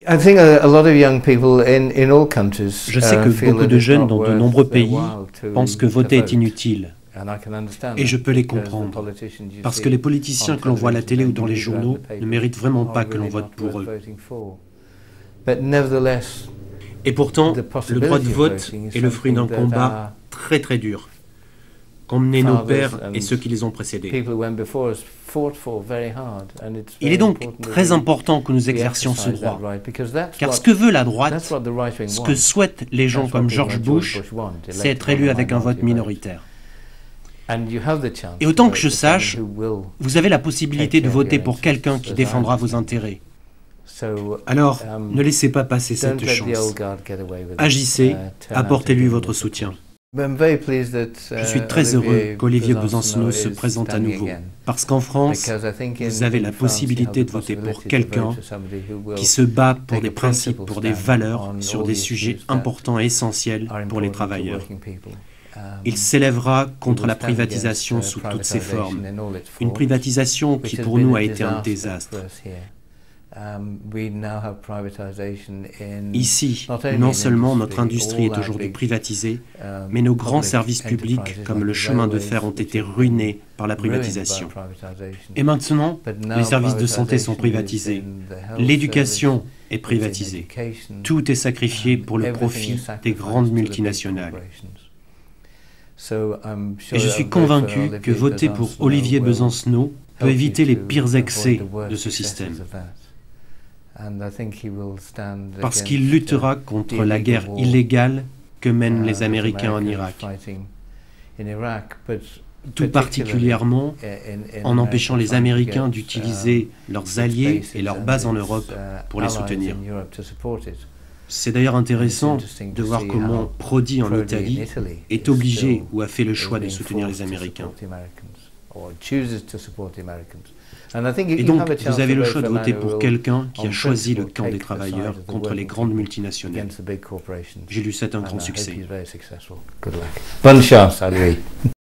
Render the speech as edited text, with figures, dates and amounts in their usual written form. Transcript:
Je sais que beaucoup de jeunes dans de nombreux pays pensent que voter est inutile. Et je peux les comprendre, parce que les politiciens que l'on voit à la télé ou dans les journaux ne méritent vraiment pas que l'on vote pour eux. Et pourtant, le droit de vote est le fruit d'un combat très très dur, qu'ont mené nos pères et ceux qui les ont précédés. Il est donc très important que nous exercions ce droit, car ce que veut la droite, ce que souhaitent les gens comme George Bush, c'est être élu avec un vote minoritaire. Et autant que je sache, vous avez la possibilité de voter pour quelqu'un qui défendra vos intérêts. Alors, ne laissez pas passer cette chance. Agissez, apportez-lui votre soutien. Je suis très heureux qu'Olivier Besancenot se présente à nouveau, parce qu'en France, vous avez la possibilité de voter pour quelqu'un qui se bat pour des principes, pour des valeurs, sur des sujets importants et essentiels pour les travailleurs. Il s'élèvera contre la privatisation sous toutes ses formes, une privatisation qui pour nous a été un désastre. Ici, non seulement notre industrie est aujourd'hui privatisée, mais nos grands services publics, comme le chemin de fer, ont été ruinés par la privatisation. Et maintenant, les services de santé sont privatisés, l'éducation est privatisée, tout est sacrifié pour le profit des grandes multinationales. Et je suis convaincu que voter pour Olivier Besancenot peut éviter les pires excès de ce système. Parce qu'il luttera contre la guerre illégale que mènent les Américains en Irak, tout particulièrement en empêchant les Américains d'utiliser leurs alliés et leurs bases en Europe pour les soutenir. C'est d'ailleurs intéressant de voir comment Prodi en Italie est obligé ou a fait le choix de soutenir les Américains. Et donc, vous avez le choix de voter pour quelqu'un qui a choisi le camp des travailleurs contre les grandes multinationales. J'ai lu ça un grand succès. Bonne chance à lui.